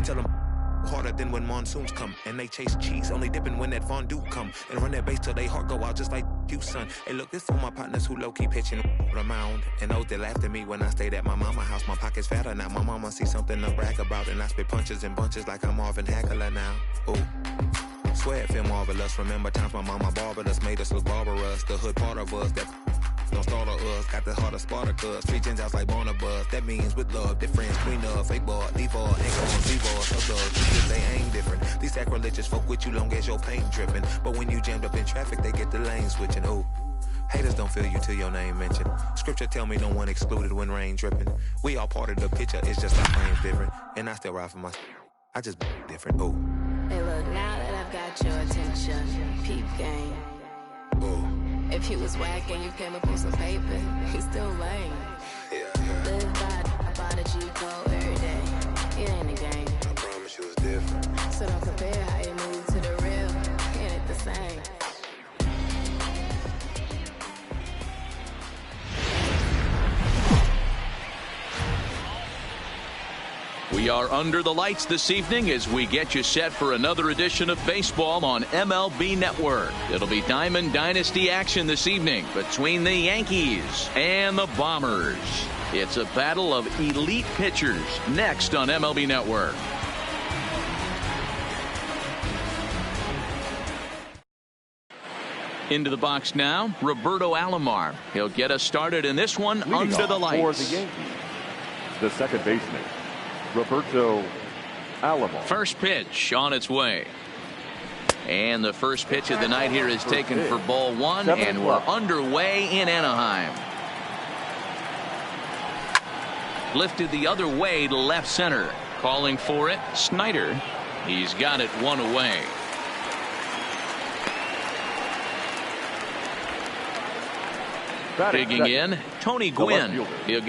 tell them harder than when monsoons come, and they chase cheese, only dipping when that fondue come, and run that bass till they heart go out just like you, son. Hey, look, this for my partners who low-key pitching around, and those that laughed at me when I stayed at my mama house. My pocket's fatter now, my mama see something to brag about, and I spit punches and bunches like I'm Marvin Hagler now. Ooh, swear it feel marvelous. Remember times my mama barbered us, made us look barbarous. The hood part of us that don't startle us, got the heart of Spartacus. Street gens out like Barnabas. That means with love, their friends clean up. Fake ball, leave all, ain't gon' leave all. So because they ain't different. These sacrilegious folk with you long as your paint dripping. But when you jammed up in traffic, they get the lane switching. Ooh, haters don't feel you till your name mentioned. Scripture tell me no one excluded when rain dripping. We all part of the picture, it's just our frames different. And I still ride for my, I just different. Ooh. Hey look, now that I've got your attention, peep game. Ooh. If you was whack and you came up with some paper, you still lame. Yeah. Live by the G code every day. It ain't a game. I promise you it's different. So don't compare how you move to the real. It ain't the same. We are under the lights this evening as we get you set for another edition of baseball on MLB Network. It'll be Diamond Dynasty action this evening between the Yankees and the Bombers. It's a battle of elite pitchers next on MLB Network. Into the box now, Roberto Alomar. He'll get us started in this one under the lights. For the Yankees, the second baseman, Roberto Alomar. First pitch on its way. And the first pitch of the night here is taken for ball one, and we're underway in Anaheim. Lifted the other way to left center. Calling for it, Snyder. He's got it one away. Digging in, Tony Gwynn. He'll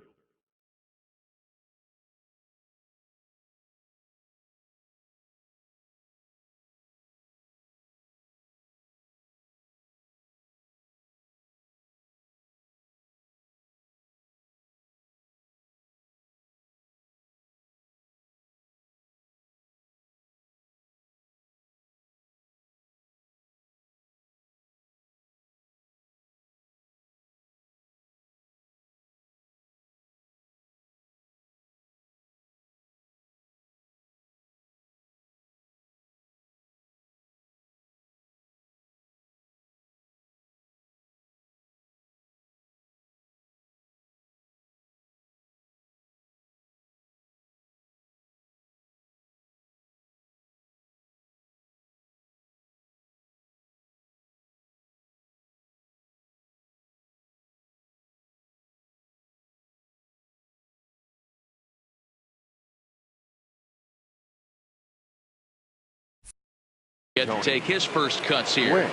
get to take his first cuts here.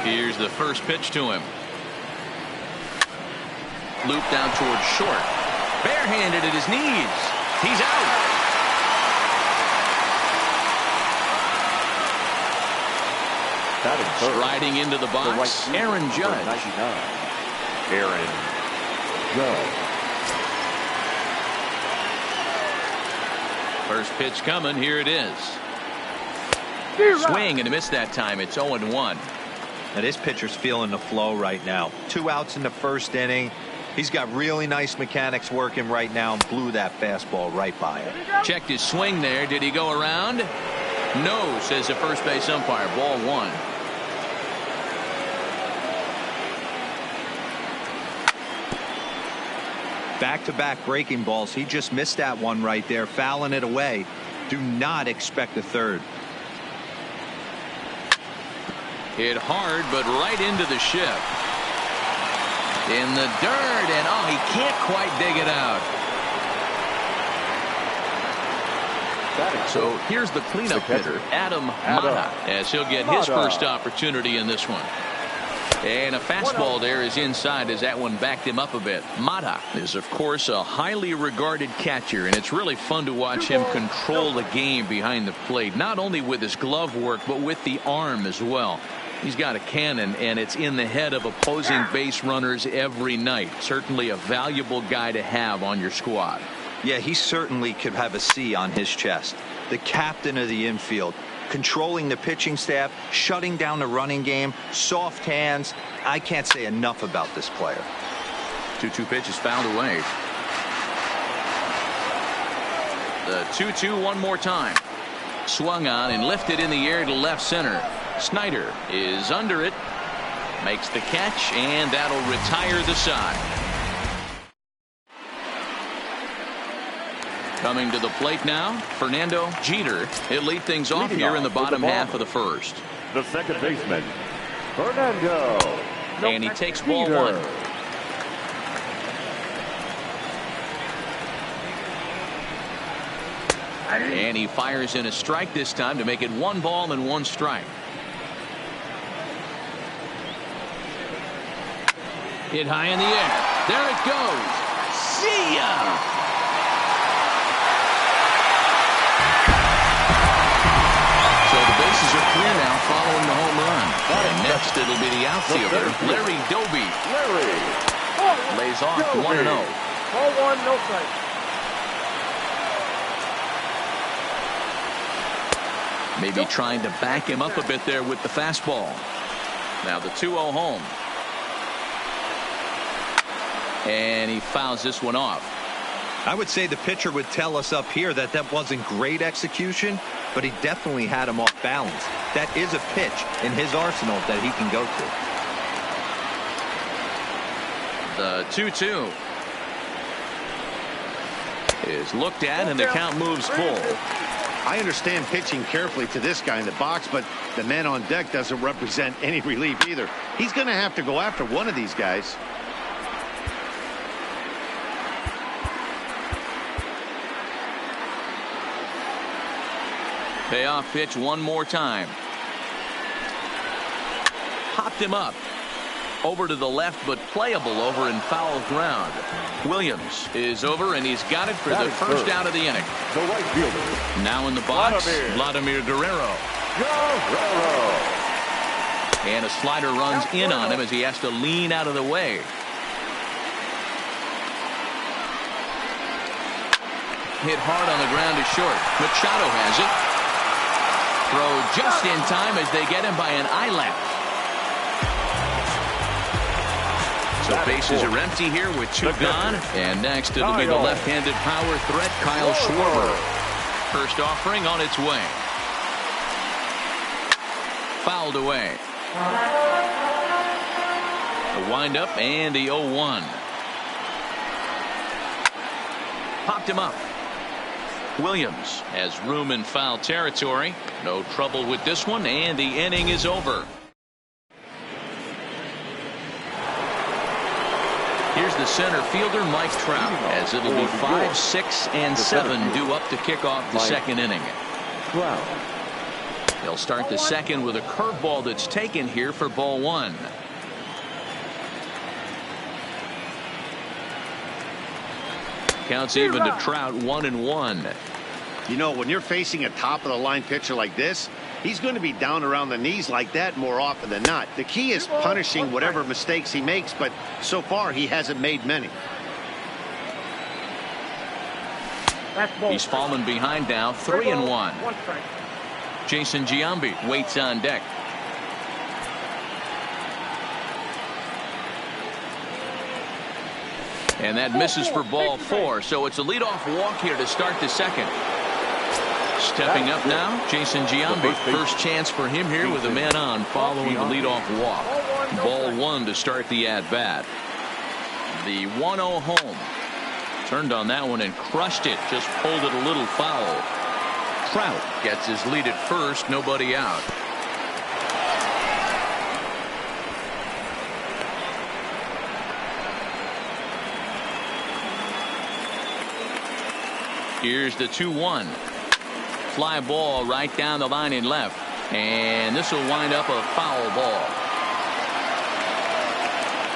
Here's the first pitch to him. Loop down towards short. Barehanded at his knees. He's out. Striding into the box, Aaron Judge. Aaron Judge. First pitch coming. Here it is. Swing and a miss that time. It's 0-1. Now this pitcher's feeling the flow right now. 2 outs in the first inning. He's got really nice mechanics working right now and blew that fastball right by him. Checked his swing there. Did he go around? No, says the first base umpire. Ball one. Back-to-back breaking balls. He just missed that one right there, fouling it away. Do not expect a third. Hit hard, but right into the ship. In the dirt, and oh, he can't quite dig it out. So here's the cleanup hitter, Adam Mata, as he'll get his first opportunity in this one. And a fastball there is inside as that one backed him up a bit. Mata is, of course, a highly regarded catcher, and it's really fun to watch him control the game behind the plate, not only with his glove work, but with the arm as well. He's got a cannon, and it's in the head of opposing base runners every night. Certainly a valuable guy to have on your squad. Yeah, he certainly could have a C on his chest. The captain of the infield, controlling the pitching staff, shutting down the running game, soft hands. I can't say enough about this player. 2-2 pitch is fouled away. The 2-2 one more time. Swung on and lifted in the air to left center. Snyder is under it, makes the catch, and that'll retire the side. Coming to the plate now, Fernando Jeter. He'll lead things off here in the bottom half of the first. The second baseman, Fernando. And he takes ball one. And he fires in a strike this time to make it 1 ball and 1 strike. Hit high in the air. There it goes. See ya! So the bases are clear now following the home run. And next it'll be the outfielder, Larry Doby. Lays off 1-0. Ball 1, no strike. Maybe trying to back him up a bit there with the fastball. Now the 2-0 home. And he fouls this one off. I would say the pitcher would tell us up here that that wasn't great execution, but he definitely had him off balance. That is a pitch in his arsenal that he can go to. The 2-2 is looked at, and the count moves full. I understand pitching carefully to this guy in the box, but the man on deck doesn't represent any relief either. He's going to have to go after one of these guys. Payoff pitch one more time. Popped him up. Over to the left, but playable over in foul ground. Williams is over, and he's got it for the first out of the inning. The right fielder. Now in the box, Vladimir Guerrero. And a slider runs in on him as he has to lean out of the way. Hit hard on the ground to short. Machado has it. Throw just in time as they get him by an eyelash. So bases are empty here with 2 gone. And next it'll be the left-handed power threat, Kyle Schwarber. First offering on its way. Fouled away. The windup and the 0-1. Popped him up. Williams has room in foul territory. No trouble with this one, and the inning is over. Here's the center fielder, Mike Trout, as it'll be 5, 6, and 7 due up to kick off the second inning. They'll start the second with a curveball that's taken here for ball 1. Counts even to Trout, 1-1. You know, when you're facing a top-of-the-line pitcher like this, he's going to be down around the knees like that more often than not. The key is punishing whatever mistakes he makes, but so far he hasn't made many. He's fallen behind now, 3-1. Jason Giambi waits on deck. And that misses for ball 4, so it's a leadoff walk here to start the second. Stepping up now, Jason Giambi. First chance for him here with a man on following the leadoff walk. Ball 1 to start the at-bat. The 1-0 home. Turned on that one and crushed it. Just pulled it a little foul. Trout gets his lead at first, nobody out. Here's the 2-1. Fly ball right down the line in left. And this will wind up a foul ball.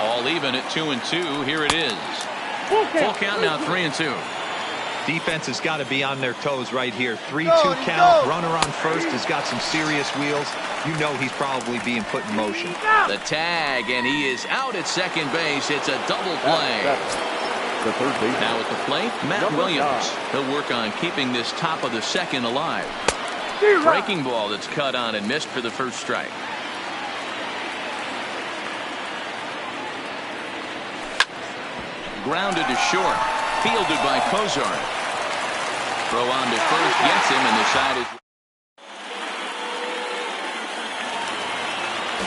All even at 2-2. Here it is. Full count now, 3-2. Defense has got to be on their toes right here. 3-2 count. Runner on first has got some serious wheels. You know he's probably being put in motion. The tag, and he is out at second base. It's a double play. The third base. Now at the plate, Matt Williams. He'll work on keeping this top of the second alive. Breaking ball that's cut on and missed for the first strike. Grounded to short. Fielded by Kozar. Throw on to first gets him, and the side is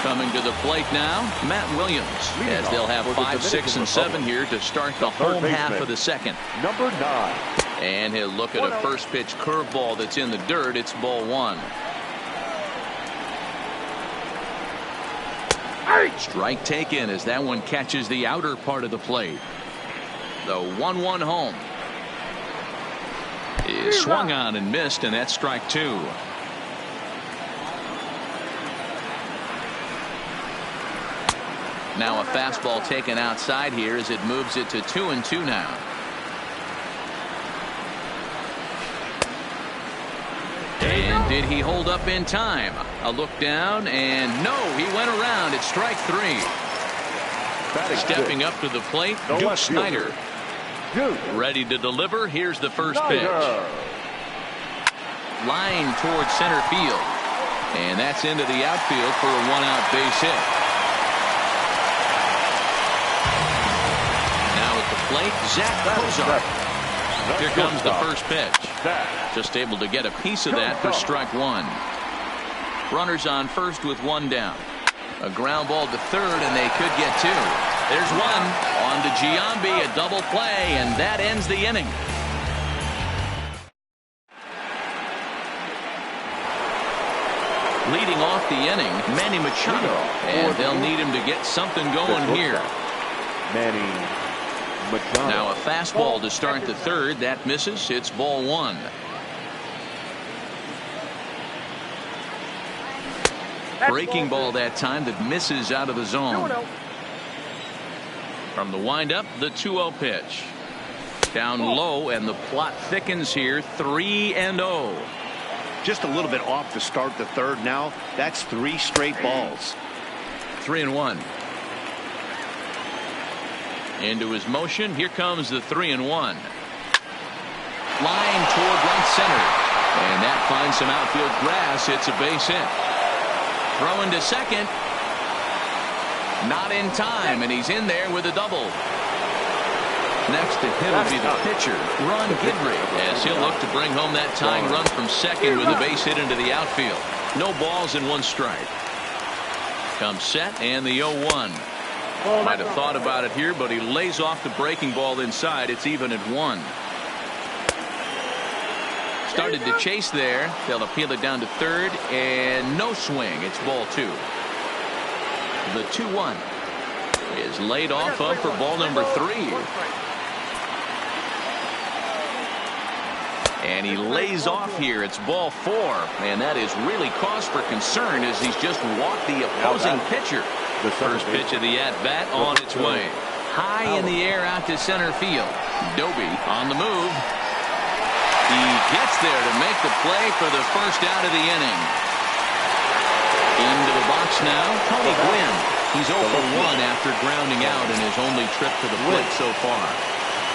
coming to the plate now. Matt Williams, as they'll have 5, 6, and 7 here to start the home half of the second. Number 9. And he'll look at a first pitch curveball that's in the dirt. It's ball 1. Strike taken as that one catches the outer part of the plate. The 1-1 home is swung on and missed, and that's strike 2. Now a fastball taken outside here as it moves it to 2-2 now. And did he hold up in time? A look down, and no, he went around. It's strike 3. Stepping up to the plate, Duke Snyder. Ready to deliver. Here's the first pitch. Line towards center field. And that's into the outfield for a 1-out base hit. Now at the plate, Zach Kozar. Here comes the first pitch. Just able to get a piece of that for strike 1. Runners on first with 1 down. A ground ball to third, and they could get 2. There's 1. On to Giambi, a double play, and that ends the inning. Leading off the inning, Manny Machado, and they'll need him to get something going here. Manny Machado. Now a fastball to start the third. That misses. It's ball 1. Breaking ball that time that misses out of the zone. From the windup, the 2-0 pitch. Down low, and the plot thickens here. 3-0. Just a little bit off to start the third now. That's 3 straight balls. 3-1. Into his motion. Here comes the 3-1. Line toward right center. And that finds some outfield grass. It's a base hit. Throwing to second. Not in time, and he's in there with a double. Next to him will be the pitcher, Ron Guidry, as he'll look to bring home that tying run from second with a base hit into the outfield. No balls and 1 strike. Comes set, and the 0-1. Might have thought about it here, but he lays off the breaking ball inside. It's even at 1. Started to chase there. They'll appeal it down to third, and no swing. It's ball 2. The 2-1 is laid off of for ball number 3. And he lays off here. It's ball 4. And that is really cause for concern as he's just walked the opposing pitcher. The first pitch of the at-bat on its way. High in the air out to center field. Doby on the move. He gets there to make the play for the first out of the inning. Into the box now, Tony Gwynn. He's 0 for 1 after grounding out in his only trip to the plate so far.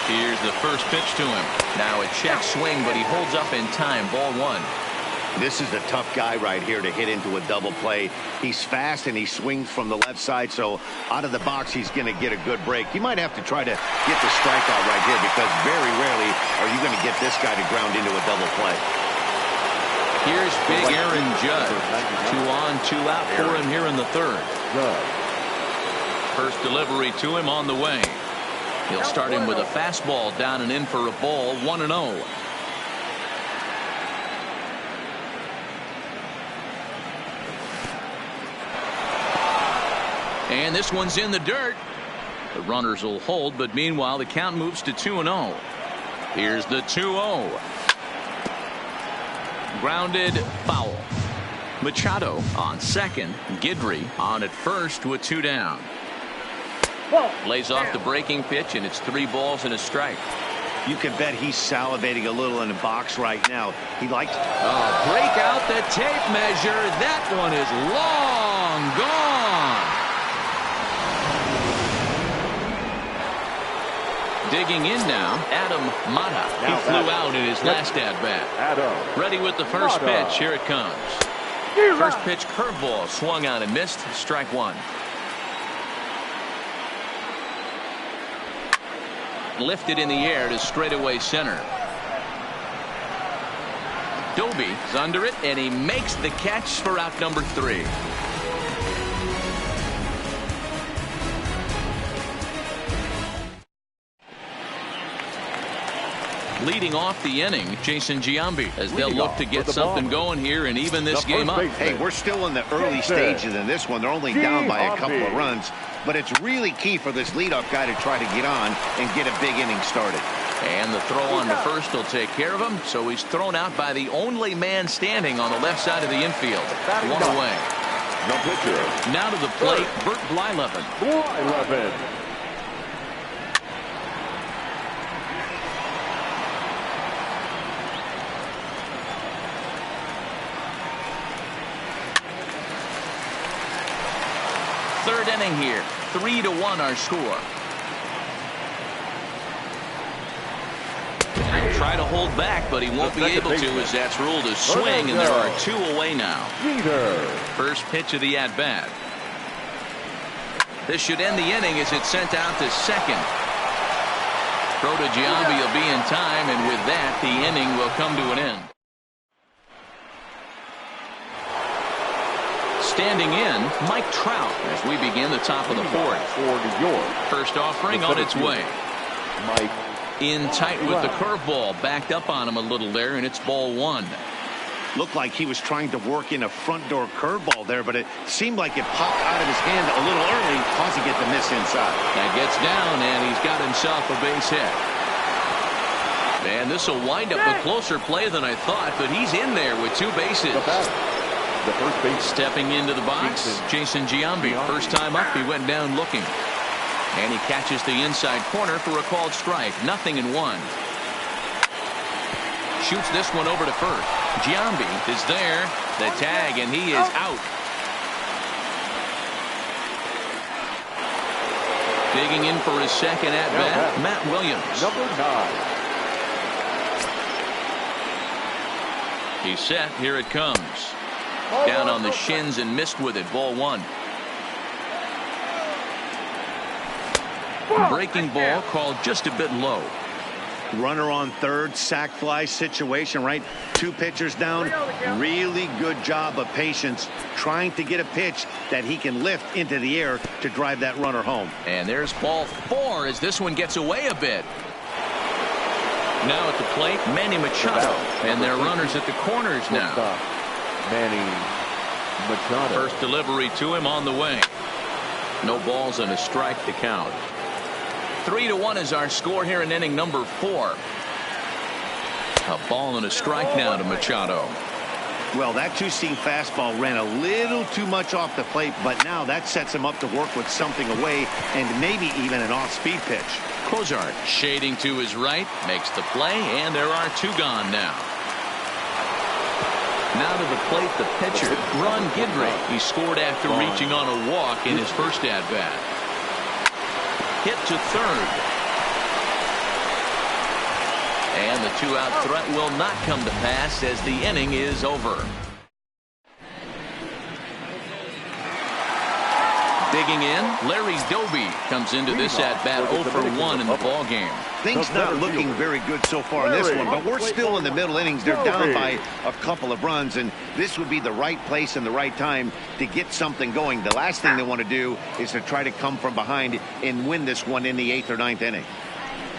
Here's the first pitch to him. Now a check swing, but he holds up in time. Ball 1. This is a tough guy right here to hit into a double play. He's fast and he swings from the left side, so out of the box he's going to get a good break. You might have to try to get the strikeout right here because very rarely are you going to get this guy to ground into a double play. Here's big Aaron Judge. 2 on, 2 out for him here in the third. First delivery to him on the way. He'll start him with a fastball down and in for a ball. 1-0. And this one's in the dirt. The runners will hold, but meanwhile the count moves to 2-0. Here's the 2-0. Grounded foul. Machado on second. Guidry on at first with 2 down. Lays off the breaking pitch, and it's 3 balls and a strike. You can bet he's salivating a little in the box right now. He likes... Break out the tape measure. That one is long gone. Digging in now, Adam Mata. He flew out in his last at-bat. Ready with the first pitch. Here it comes. First pitch curveball swung on and missed. Strike one. Lifted in the air to straightaway center. Doby's under it, and he makes the catch for out number 3. Leading off the inning, Jason Giambi, as they'll look to get something going here and even this game up. Hey, we're still in the early stages in this one. They're only down by a couple of runs, but it's really key for this leadoff guy to try to get on and get a big inning started. And the throw on to first will take care of him, so he's thrown out by the only man standing on the left side of the infield. One away. No pitcher. Now to the plate, Bert Blyleven. Third inning here. 3-1 our score. Try to hold back, but he won't be able to, as that's ruled a swing, and there are 2 away now. First pitch of the at-bat. This should end the inning as it's sent out to second. Throw to Giambi will be in time, and with that, the inning will come to an end. Standing in, Mike Trout, as we begin the top of the 4th. For New York. First offering on its way. Mike. In tight with the curveball, backed up on him a little there, and it's ball 1. Looked like he was trying to work in a front door curveball there, but it seemed like it popped out of his hand a little early, causing it to miss inside. That gets down, and he's got himself a base hit. And this will wind up a closer play than I thought, but he's in there with 2 bases. The first base. Stepping into the box, Jason Giambi. First time up, he went down looking. And he catches the inside corner for a called strike. 0-1. Shoots this one over to first. Giambi is there. The tag, and he is out. Digging in for his second at-bat, Matt Williams. Number 9. He's set. Here it comes. Down on the shins and missed with it. Ball 1. Breaking ball called just a bit low. Runner on third, sac fly situation, right? 2 pitchers down. Really good job of patience, trying to get a pitch that he can lift into the air to drive that runner home. And there's ball 4 as this one gets away a bit. Now at the plate, Manny Machado. And their runners at the corners now. Manny Machado. First delivery to him on the way. No balls and a strike to count. 3-1 is our score here in inning number 4. A ball and a strike now to Machado. Well, that 2-seam fastball ran a little too much off the plate, but now that sets him up to work with something away and maybe even an off-speed pitch. Cozart shading to his right, makes the play, and there are 2 gone now. Now to the plate, the pitcher, Ron Guidry. He scored after reaching on a walk in his first at-bat. Hit to third. And the 2-out threat will not come to pass as the inning is over. Digging in, Larry Doby comes into this at-bat 0 for 1 in the ballgame. Things not looking very good so far in this one, but we're still in the middle innings. They're down by a couple of runs, and this would be the right place and the right time to get something going. The last thing they want to do is to try to come from behind and win this one in the 8th or 9th inning.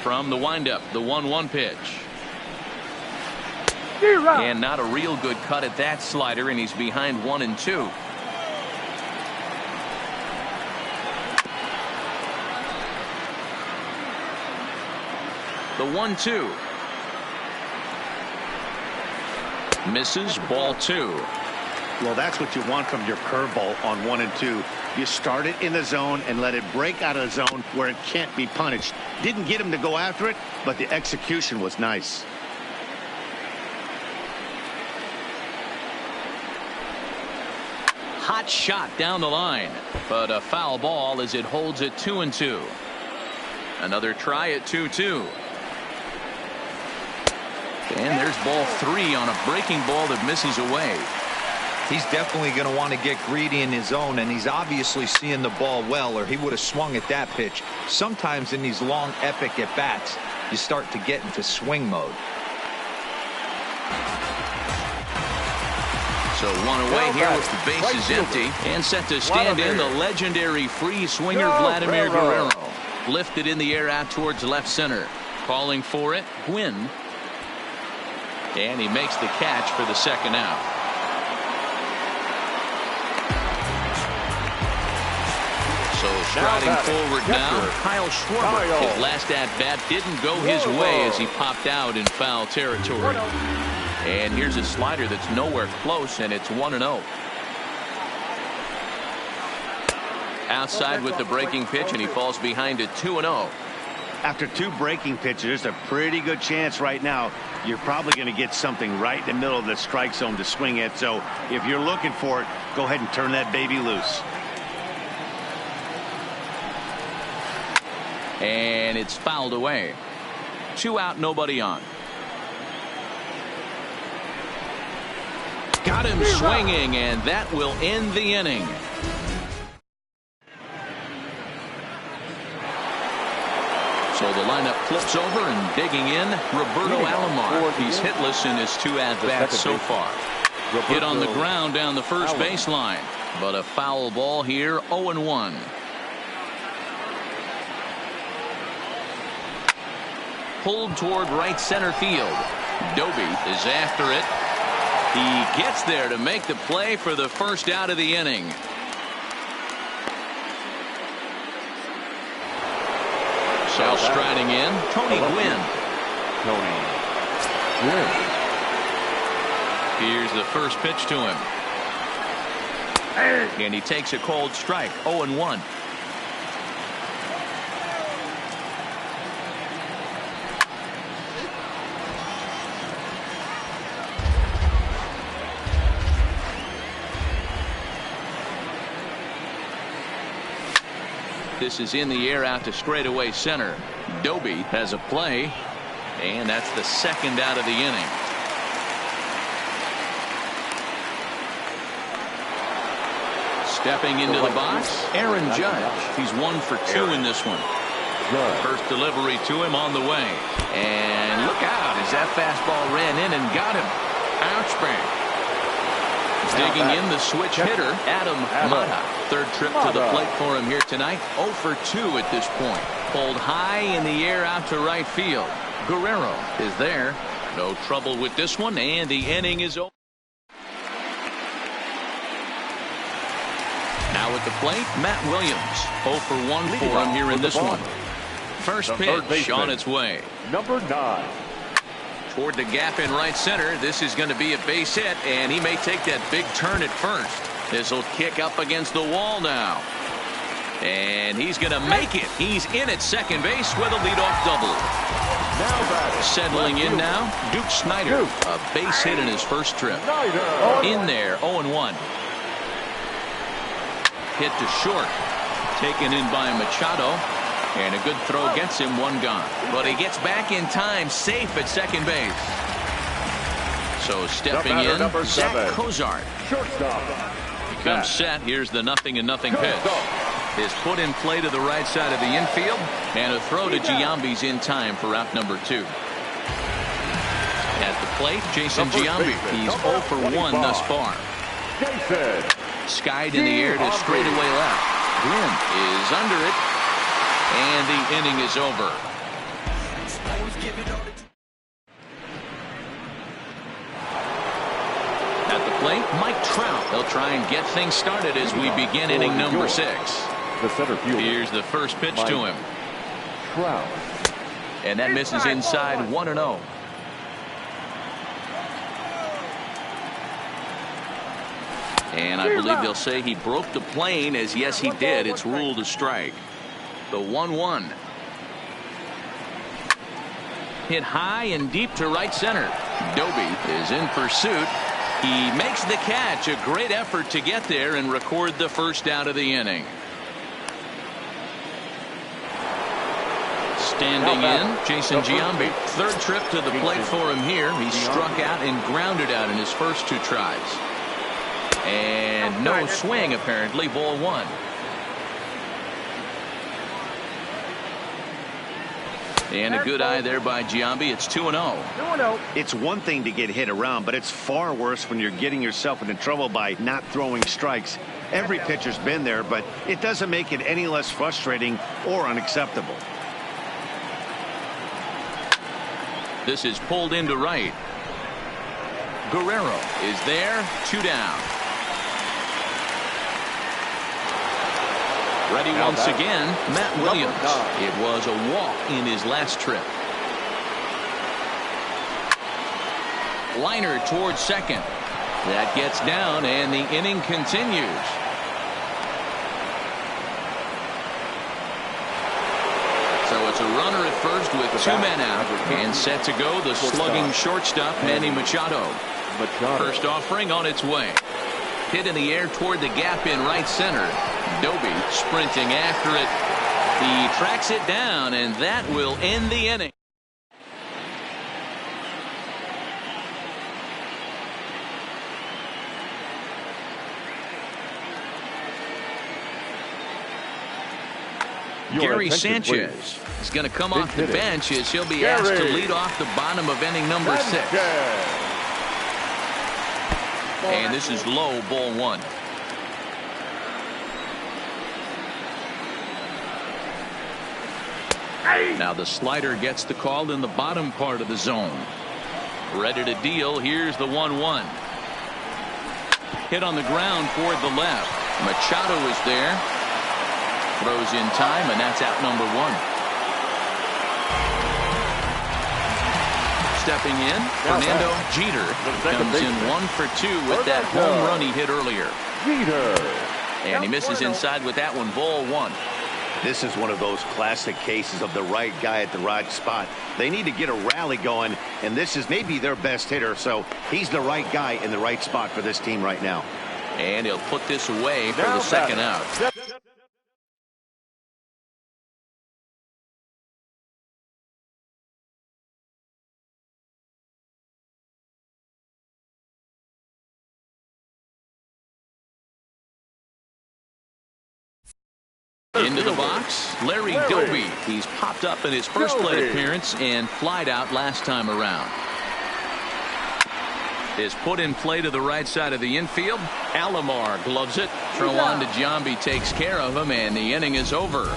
From the windup, the 1-1 pitch. And not a real good cut at that slider, and he's behind 1-2. The 1-2. Misses, ball 2. Well, that's what you want from your curveball on 1 and 2. You start it in the zone and let it break out of the zone where it can't be punished. Didn't get him to go after it, but the execution was nice. Hot shot down the line, but a foul ball as it holds it 2-2. Another try at 2-2. And there's ball 3 on a breaking ball that misses away. He's definitely going to want to get greedy in his zone, and he's obviously seeing the ball well, or he would have swung at that pitch. Sometimes in these long, epic at-bats, you start to get into swing mode. So one away here with the bases empty, and set to stand in the legendary free swinger Vladimir Guerrero. Lifted in the air out towards left center. Calling for it, Gwynn. And he makes the catch for the second out. So striding forward now, Kyle Schwarber. His last at-bat didn't go his way as he popped out in foul territory. And here's a slider that's nowhere close, and it's 1-0. Outside with the breaking pitch, and he falls behind at 2-0. After 2 breaking pitches, there's a pretty good chance right now you're probably going to get something right in the middle of the strike zone to swing at. So if you're looking for it, go ahead and turn that baby loose. And it's fouled away. 2 out, nobody on. Got him swinging, and that will end the inning. So the lineup flips over, and digging in, Roberto Alomar. He's hitless in his 2 at-bats so far. Hit on the ground down the first baseline, but a foul ball here, 0-1. Pulled toward right center field. Doby is after it. He gets there to make the play for the first out of the inning. So striding in, Tony Gwynn. Here's the first pitch to him. And he takes a cold strike, 0-1. This is in the air out to straightaway center. Doby has a play, and that's the second out of the inning. Stepping into the box, Aaron Judge. He's 1 for 2 in this one. First delivery to him on the way. And look out as that fastball ran in and got him. Ouch bang. Digging in the switch hitter, Adam Mata. Third trip to the plate for him here tonight. 0 for 2 at this point. Pulled high in the air out to right field. Guerrero is there. No trouble with this one, and the inning is over. Now at the plate, Matt Williams. 0 for 1 for him here in this one. First pitch on its way. Number 9. Toward the gap in right center. This is going to be a base hit, and he may take that big turn at first. This will kick up against the wall now. And he's going to make it. He's in at second base with a leadoff double. Settling in now, Duke Snider. A base hit in his first trip. In there, 0-1. Hit to short. Taken in by Machado. And a good throw gets him 1 gone. But he gets back in time, safe at second base. So stepping in, Zach Cozart. He comes set. Here's the 0-0 pitch. Is put in play to the right side of the infield. And a throw to Giambi's in time for out number 2. At the plate, Jason Giambi. He's 0 for 1 thus far. Skied in the air to straightaway left. Gwynn is under it. And the inning is over. At the plate, Mike Trout. They'll try and get things started as we begin inning number 6. Here's the first pitch to him. And that misses inside, 1-0. And I believe they'll say he broke the plane, as yes he did. It's ruled a strike. The 1-1. Hit high and deep to right center. Doby is in pursuit. He makes the catch. A great effort to get there and record the first out of the inning. Standing in, Jason Giambi. Third trip to the plate for him here. He struck out and grounded out in his first 2 tries. And no swing, apparently. Ball 1. And a good eye there by Giambi. It's 2-0. It's one thing to get hit around, but it's far worse when you're getting yourself into trouble by not throwing strikes. Every pitcher's been there, but it doesn't make it any less frustrating or unacceptable. This is pulled into right. Guerrero is there. 2 down. Ready once again, Matt Williams. It was a walk in his last trip. Liner towards second. That gets down, and the inning continues. So it's a runner at first with 2 men out, and set to go the slugging shortstop, Manny Machado. First offering on its way. Hit in the air toward the gap in right center. Doby sprinting after it. He tracks it down, and that will end the inning. Gary Sanchez is going to come off the bench as he'll be asked to lead off the bottom of inning number 6. And this is low, ball 1. Now the slider gets the call in the bottom part of the zone. Ready to deal. Here's the 1-1. Hit on the ground toward the left. Machado is there. Throws in time, and that's out number 1. Stepping in, Fernando Jeter comes in 1 for 2 with that home run he hit earlier. And he misses inside with that one. Ball 1. This is one of those classic cases of the right guy at the right spot. They need to get a rally going, and this is maybe their best hitter, so he's the right guy in the right spot for this team right now. And he'll put this away for the second out. Into the box, Larry Doby. He's popped up in his first plate appearance and flied out last time around. Is put in play to the right side of the infield. Alomar gloves it. Throw on to Giambi, takes care of him, and the inning is over.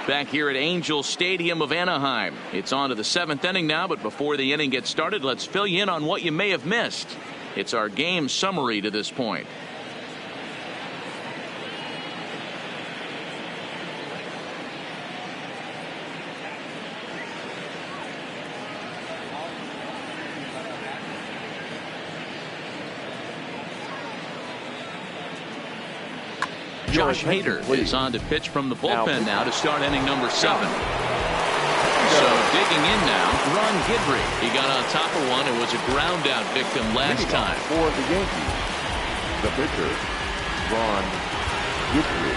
Back here at Angel Stadium of Anaheim. It's on to the 7th inning now, but before the inning gets started, let's fill you in on what you may have missed. It's our game summary to this point. Josh Hader is on to pitch from the bullpen now to start inning number 7. So digging in now, Ron Guidry. He got on top of one and was a ground out victim last time. For the Yankees, the pitcher, Ron Guidry.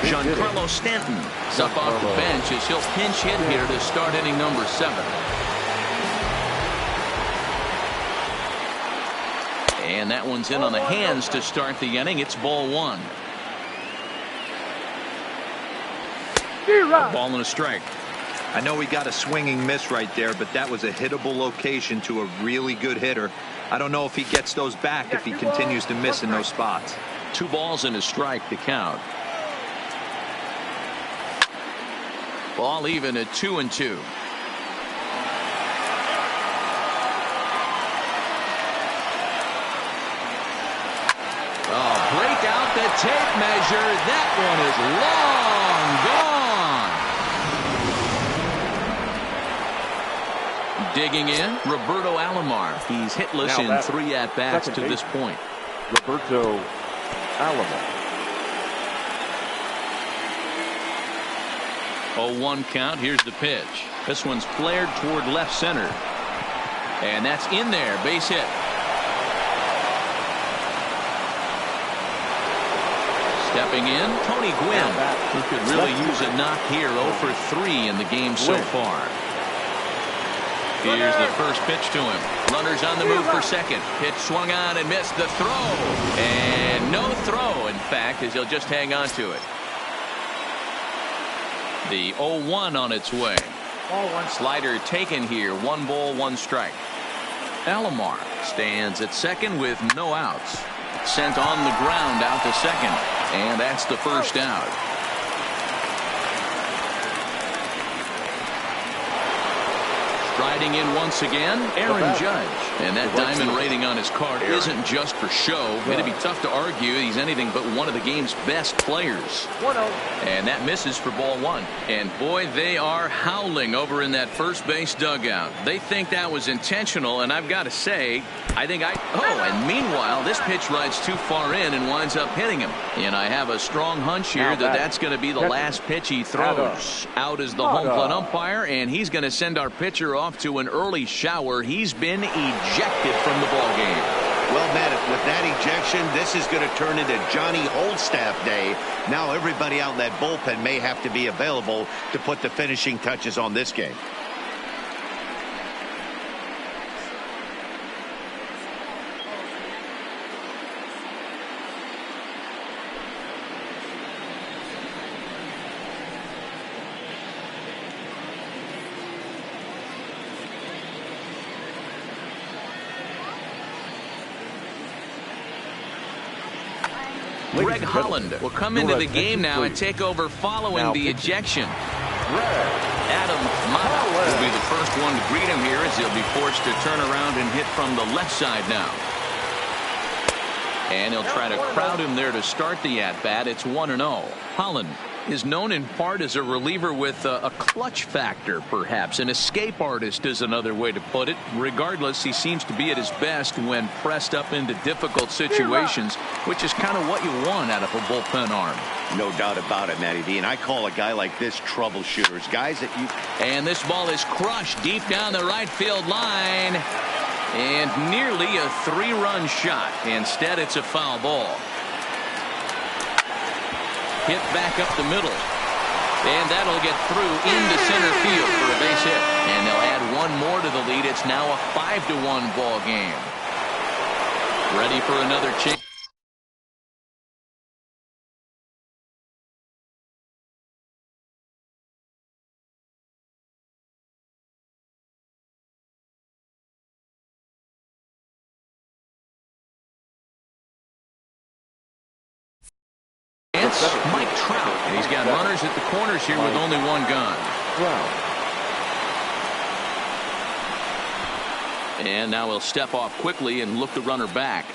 Giancarlo Stanton is up off the bench as he'll pinch hit here to start inning number 7. And that one's in on the hands to start the inning. It's ball 1. A ball and a strike. I know he got a swinging miss right there, but that was a hittable location to a really good hitter. I don't know if he gets those back if he continues to miss in those spots. 2 balls and a strike to count. Ball even at 2-2. tape measure. That one is long gone. Digging in, Roberto Alomar. He's hitless in 3 at-bats to this point. Roberto Alomar. 0-1 count. Here's the pitch. This one's flared toward left center. And that's in there. Base hit. Stepping in, Tony Gwynn, who could really use a knock here. 0 for 3 in the game so far. Here's the first pitch to him. Runners on the move for second. Pitch swung on and missed the throw. And no throw, in fact, as he'll just hang on to it. The 0-1 on its way. Slider taken here. 1 ball, 1 strike. Alomar stands at second with no outs. Sent on the ground out to second. And that's the first out. Striding in once again, Aaron Judge. And that diamond rating on his card isn't just for show. It'd be tough to argue he's anything but one of the game's best players. 1-0. And that misses for ball 1. And boy, they are howling over in that first base dugout. They think that was intentional, and I've got to say, and meanwhile, this pitch rides too far in and winds up hitting him. And I have a strong hunch here that that's going to be the last pitch he throws. Out is the home plate umpire, and he's going to send our pitcher off to an early shower. He's been ejected from the ball game. Well, Matt, with that ejection, this is going to turn into Johnny Oldstaff Day. Now everybody out in that bullpen may have to be available to put the finishing touches on this game. Greg Holland will come into the game now and take over following the ejection. Adam Mata will be the first one to greet him here as he'll be forced to turn around and hit from the left side now. And he'll try to crowd him there to start the at-bat. It's 1-0. Holland is known in part as a reliever with a clutch factor, perhaps. An escape artist is another way to put it. Regardless, he seems to be at his best when pressed up into difficult situations, which is kind of what you want out of a bullpen arm. No doubt about it, Matty V. And I call a guy like this troubleshooters. Guys that you... And this ball is crushed deep down the right field line. And nearly a 3-run shot. Instead, it's a foul ball. Hit back up the middle. And that'll get through into center field for a base hit. And they'll add 1 more to the lead. It's now a 5-1 ball game. Ready for another chance. Mike Trout, and he's got runners at the corners here with only 1 gone. And now he'll step off quickly and look the runner back.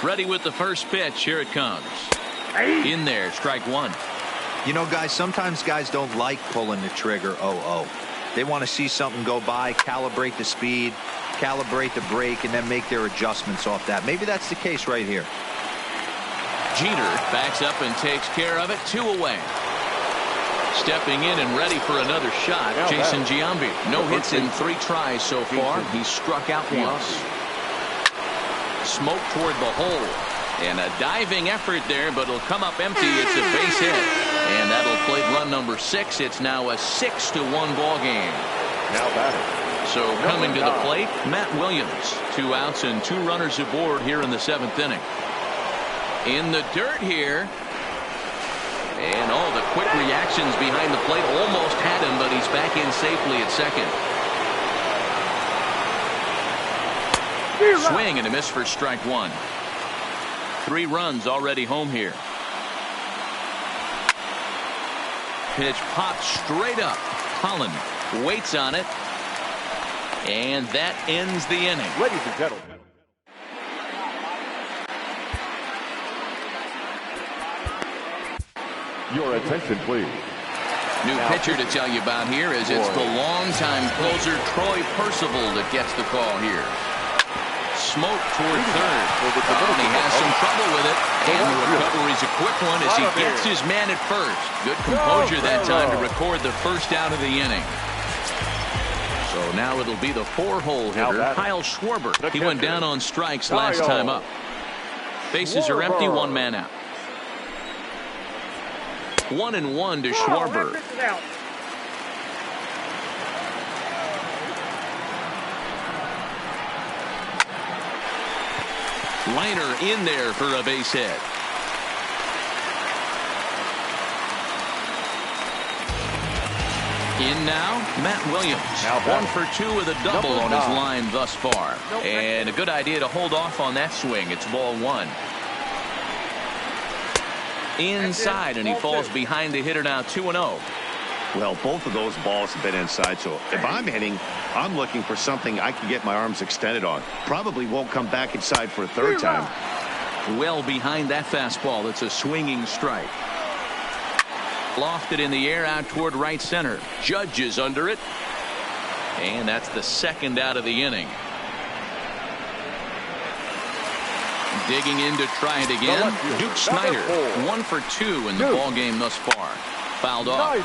Ready with the first pitch. Here it comes. In there, strike 1. You know, guys, sometimes guys don't like pulling the trigger 0-0. They want to see something go by, calibrate the speed, calibrate the brake, and then make their adjustments off that. Maybe that's the case right here. Jeter backs up and takes care of it. 2 away. Stepping in and ready for another shot, Jason Giambi. No hits in 3 tries so far. He's struck out once. Smoke toward the hole. And a diving effort there, but it'll come up empty. It's a base hit. And that'll play run number 6. It's now a 6-1 ball game. Now batting. So coming to the plate, Matt Williams. 2 outs and 2 runners aboard here in the 7th inning. In the dirt here. And all the quick reactions behind the plate. Almost had him, but he's back in safely at second. Swing and a miss for strike 1. 3 runs already home here. pitch popped straight up. Holland waits on it. And that ends the inning. Ladies and gentlemen. Your attention, please. New pitcher to tell you about here is it's the longtime closer Troy Percival that gets the call here. Smoke toward third. And he has some trouble with it. And the recovery's a quick one as he gets his man at first. Good composure that time to record the first out of the inning. So now it'll be the 4-hole hitter, Kyle Schwarber. He went down on strikes last time up. Bases are empty, 1 man out. 1-1 to Schwarber. Liner in there for a base hit. In now, Matt Williams. 1 for 2 with a double on his line thus far. And a good idea to hold off on that swing. It's ball 1. Inside, and he falls behind the hitter now 2-0. Well, both of those balls have been inside, so if I'm hitting, I'm looking for something I can get my arms extended on. Probably won't come back inside for a third time. Well behind that fastball. It's a swinging strike. Lofted in the air out toward right center. Judge is under it. And that's the second out of the inning. Digging in to try it again. Duke Snider, 1 for 2 in the ball game thus far. Fouled off.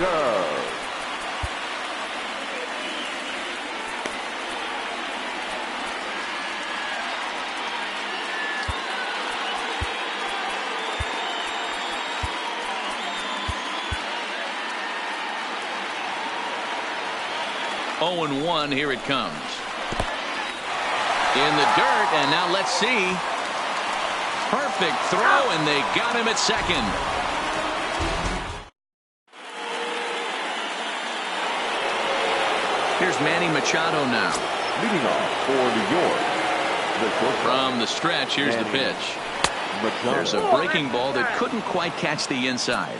Oh, 0-1, here it comes. In the dirt, and now let's see. Perfect throw, and they got him at second. Here's Manny Machado now. Leading off for New York. From the stretch, here's the pitch. There's a breaking ball that couldn't quite catch the inside.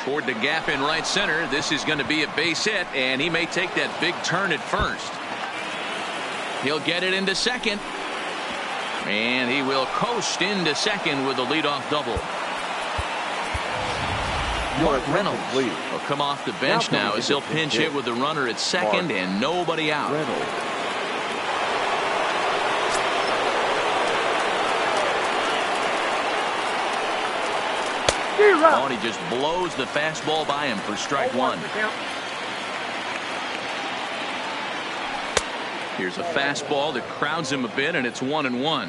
Toward the gap in right center. This is going to be a base hit, and he may take that big turn at first. He'll get it into second. And he will coast into second with a leadoff double. Mark Reynolds will come off the bench now as he'll pinch hit with the runner at second and nobody out. Oh, and he just blows the fastball by him for strike 1. Here's a fastball that crowds him a bit, and it's 1-1.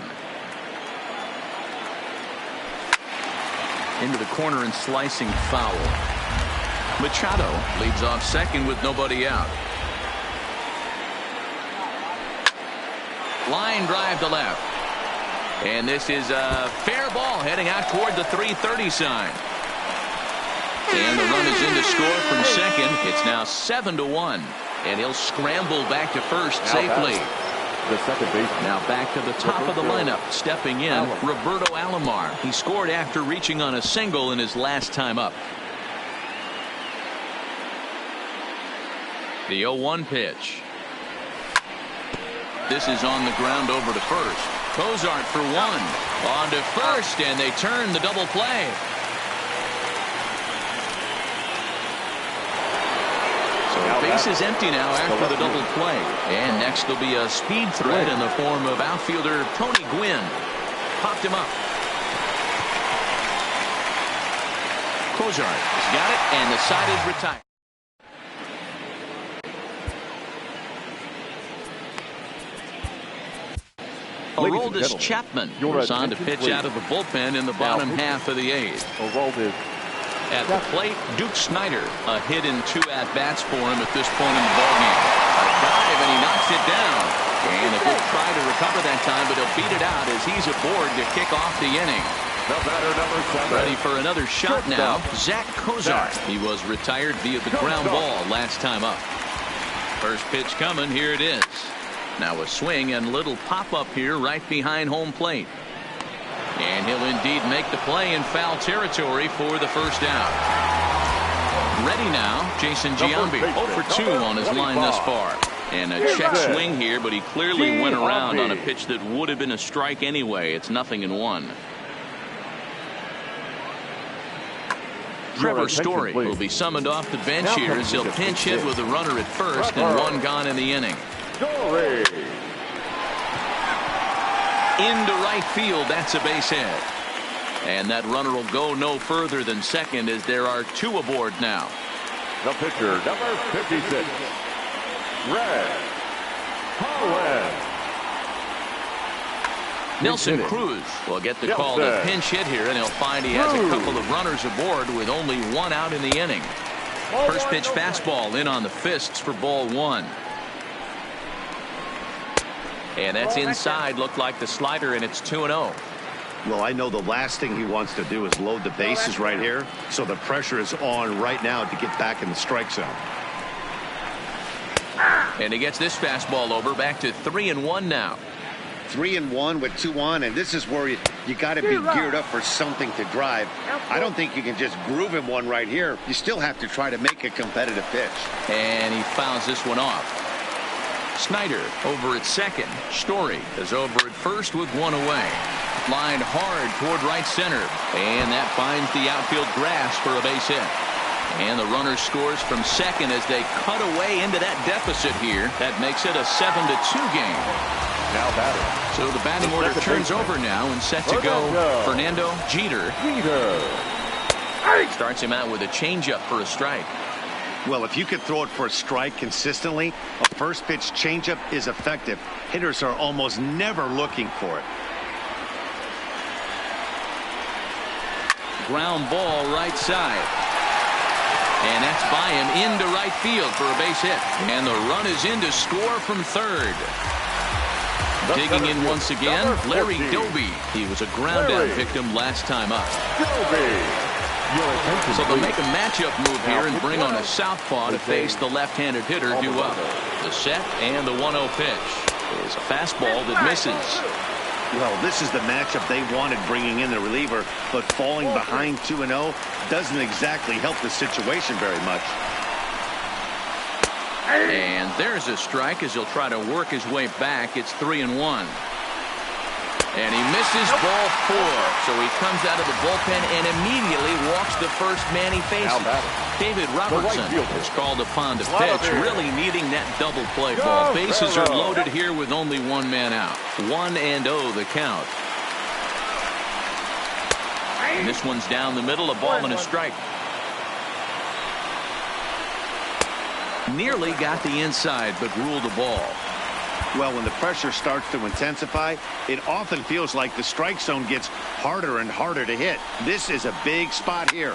Into the corner and slicing foul. Machado leads off second with nobody out. Line drive to left. And this is a fair ball heading out toward the 330 sign. And the run is in to score from second. It's now 7-1. And he'll scramble back to first safely. The second baseman. Now back to the top of the lineup. Stepping in, Roberto Alomar. He scored after reaching on a single in his last time up. The 0-1 pitch. This is on the ground over to first. Cozart for 1. On to first, and they turn the double play. Base is empty now after the double play. And next will be a speed threat in the form of outfielder Tony Gwynn. Popped him up. Cozart has got it, and the side is retired. Aroldis Chapman was on to pitch out of the bullpen in the bottom half of the 8th. At the plate, Duke Snider, a hit in 2 at-bats for him at this point in the ballgame. A dive, and he knocks it down. And a good try to recover that time, but he'll beat it out as he's aboard to kick off the inning. The batter, number 7. Ready for another shot now, Zach Cozart. He was retired via the ground ball last time up. First pitch coming, here it is. Now a swing and little pop-up here right behind home plate. And And he'll indeed make the play in foul territory for the first down. Ready now, Jason Giambi, 0 for 2 on his line thus far. And a check swing here, but he clearly went around on a pitch that would have been a strike anyway. It's 0-1. Trevor Story will be summoned off the bench here as he'll pinch hit with a runner at first and one gone in the inning. Into right field, that's a base hit. And that runner will go no further than second as there are 2 aboard now. The pitcher, number 56, Red Holland. Nelson Cruz will get the call to pinch hit here, and he'll find he has a couple of runners aboard with only 1 out in the inning. First pitch fastball in on the fists for ball 1. And that's inside, looked like the slider, and it's 2-0. Well, I know the last thing he wants to do is load the bases right here, so the pressure is on right now to get back in the strike zone. And he gets this fastball over, back to 3-1 now. 3-1 with 2 on, and this is where you got to be geared up for something to drive. I don't think you can just groove him one right here. You still have to try to make a competitive pitch. And he fouls this one off. Snyder over at second. Story is over at first with 1 away. Lined hard toward right center, and that finds the outfield grass for a base hit. And the runner scores from second as they cut away into that deficit here. That makes it a 7-2 game. Now batting. So the batting order turns over now, and set to go Fernando Jeter. Starts him out with a changeup for a strike. Well, if you could throw it for a strike consistently, a first pitch changeup is effective. Hitters are almost never looking for it. Ground ball right side. And that's by him into right field for a base hit. And the run is in to score from third. Digging in once again, Larry Doby. He was a ground down victim last time up. So they'll make a matchup move here and bring on a southpaw to face the left-handed hitter due up. The set and the 1-0 pitch is a fastball that misses. Well, this is the matchup they wanted, bringing in the reliever, but falling behind 2-0 doesn't exactly help the situation very much. And there's a strike as he'll try to work his way back. It's 3-1. And he misses ball 4. So he comes out of the bullpen and immediately walks the first man he faces. David Robertson is called upon to pitch, really needing that double play ball. Bases are loaded here with only 1 man out. 1-0 the count. And this one's down the middle, a ball and a strike. Nearly got the inside, but ruled the ball. Well, when the pressure starts to intensify, it often feels like the strike zone gets harder and harder to hit. This is a big spot here.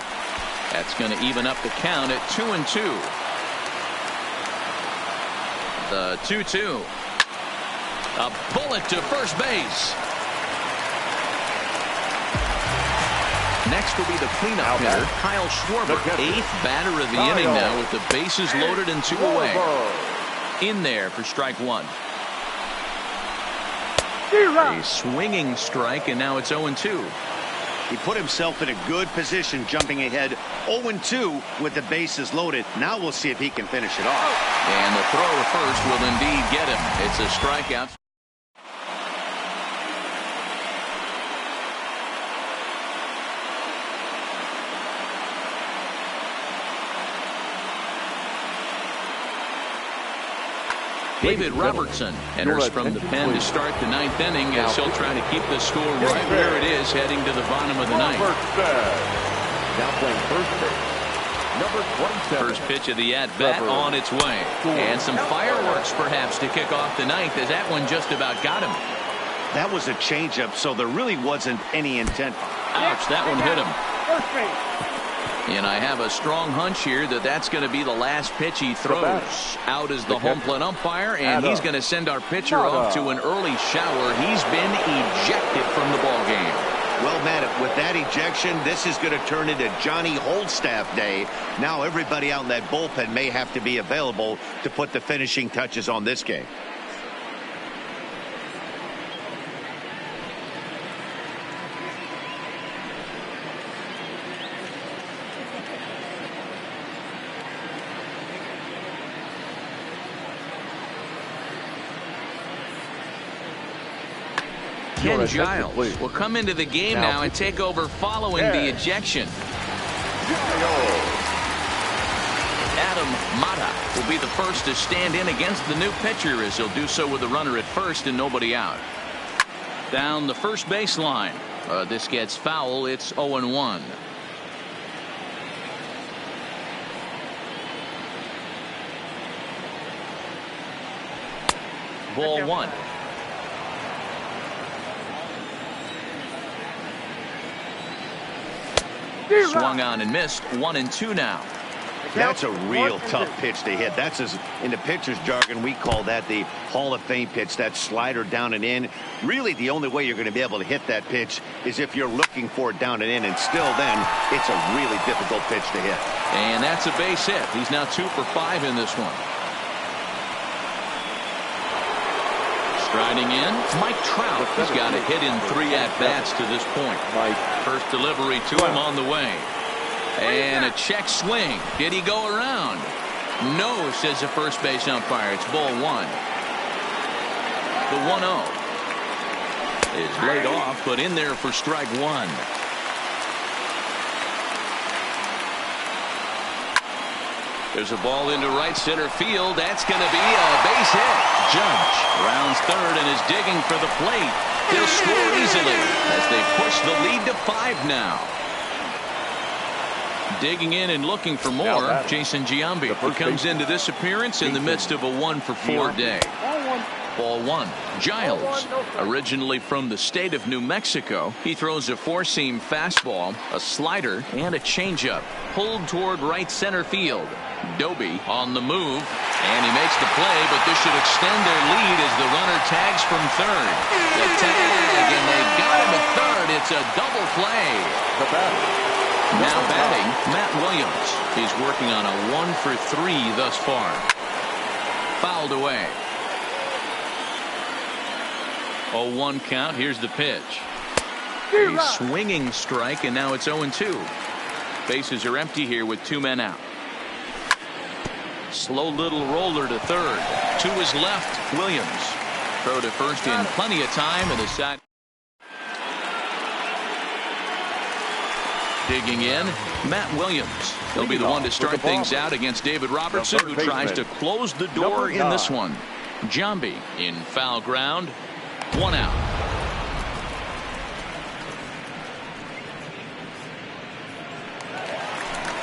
That's going to even up the count at 2-2. The 2-2. A bullet to first base. Next will be the cleanup hitter, Kyle Schwarber, 8th batter of the inning now with the bases loaded and 2 away. In there for strike 1. A swinging strike, and now it's 0-2. He put himself in a good position, jumping ahead 0-2 with the bases loaded. Now we'll see if he can finish it off. And the throw to first will indeed get him. It's a strikeout. David Robertson enters from the pen to start the 9th inning as he'll try to keep the score right where it is heading to the bottom of the 9th. Now playing first base, number 27. First pitch of the at-bat on its way. And some fireworks perhaps to kick off the 9th as that one just about got him. That was a changeup, so there really wasn't any intent. Ouch, that one hit him. And I have a strong hunch here that that's going to be the last pitch he throws. Out is the home plate umpire, and he's going to send our pitcher off to an early shower. He's been ejected from the ball game. Well, Matt, with that ejection, this is going to turn into Johnny Holdstaff Day. Now everybody out in that bullpen may have to be available to put the finishing touches on this game. Ken Giles will come into the game now and take over following the ejection. Adam Mata will be the first to stand in against the new pitcher, as he'll do so with a runner at first and nobody out. Down the first baseline. This gets foul. It's 0-1. Ball one. Swung on and missed. 1-2 now. That's a real tough pitch to hit. That's, as in the pitcher's jargon, we call that the Hall of Fame pitch, that slider down and in. Really, the only way you're going to be able to hit that pitch is if you're looking for it down and in, and still then, it's a really difficult pitch to hit. And that's a base hit. He's now 2 for 5 in this one. Striding in, Mike Trout has got a hit in 3 at-bats to this point. First delivery to him on the way. And a check swing. Did he go around? No, says the first base umpire. It's ball one. The 1-0 is laid off, but in there for strike one. There's a ball into right center field. That's going to be a base hit. Judge rounds third and is digging for the plate. He'll score easily as they push the lead to 5 now. Digging in and looking for more, Jason Giambi, who comes into this appearance in the midst of a 1-for-4 day. Ball one. Giles, originally from the state of New Mexico, he throws a 4-seam fastball, a slider, and a changeup. Pulled toward right center field. Doby on the move, and he makes the play, but this should extend their lead as the runner tags from third. The tag, and they got him at third. It's a double play. Now batting, Matt Williams. He's working on a 1-for-3 thus far. Fouled away. 0-1 count. Here's the pitch. A swinging strike, and now it's 0-2. Bases are empty here with 2 men out. Slow little roller to third. To his left, Williams. Throw to first in plenty of time, and the side. Digging in, Matt Williams. He'll be the one to start things out against David Robertson, who tries to close the door in this one. Giambi in foul ground. 1 out.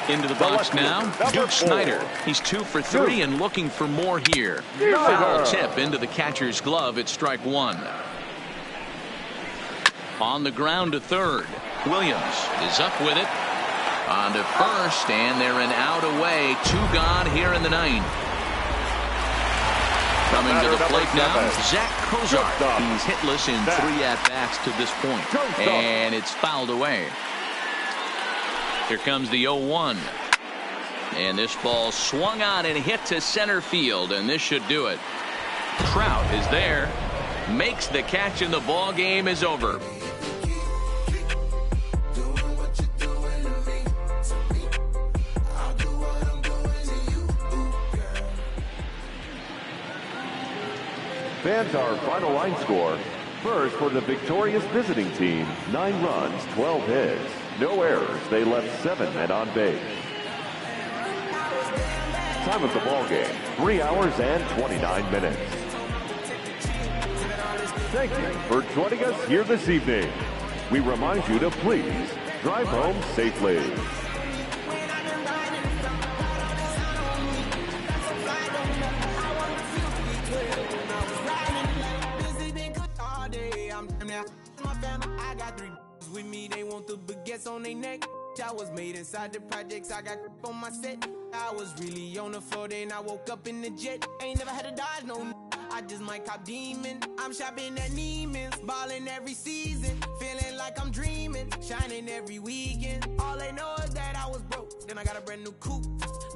Into the box now, Duke Snider. He's 2 for 3 and looking for more here. Foul tip into the catcher's glove. It's strike one. On the ground to third. Williams is up with it. On to first, and they're an out away. 2 gone here in the 9th. Coming to the plate now, Zach Cozart. He's hitless in 3 at-bats to this point. And it's fouled away. Here comes the 0-1. And this ball swung on and hit to center field, and this should do it. Trout is there. Makes the catch, and the ball game is over. Fans, our final line score. First, for the victorious visiting team, 9 runs, 12 hits, no errors. They left 7 men on base. Time of the ball game, 3 hours and 29 minutes. Thank you for joining us here this evening. We remind you to please drive home safely. I got 3 with me, they want the baguettes on their neck. I was made inside the projects, I got on my set. I was really on the floor, then I woke up in the jet. Ain't never had to dodge no. I just might cop demon. I'm shopping at Neiman's, balling every season, feeling like I'm dreaming, shining every weekend. All they know is that I was broke, then I got a brand new coupe.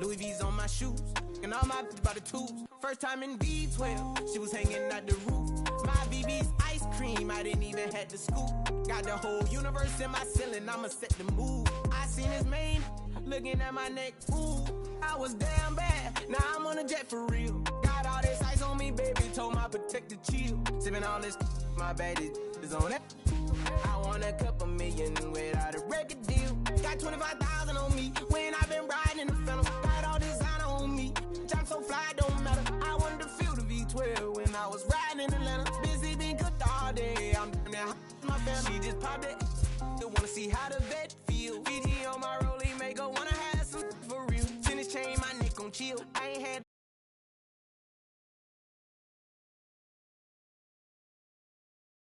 Louis V's on my shoes, and all my by the tubes. First time in V12, she was hanging at the roof. My BB's ice cream, I didn't even have to scoop. Got the whole universe in my ceiling, I'ma set the mood. I seen his main, looking at my neck, ooh. I was damn bad, now I'm on a jet for real. Got all this ice on me, baby, told my protector chill. Sipping all this, my bad is is on it. I want a couple million without a record deal. Got 25,000 on me when I've been riding in the Phantom. Got all designer on me. I'm so fly, don't matter. I wanted to feel the V12 when I was riding in Atlanta. Busy being cooked all day. I'm down there, my family. She just popped it. Still wanna see how the vet feel. VG on my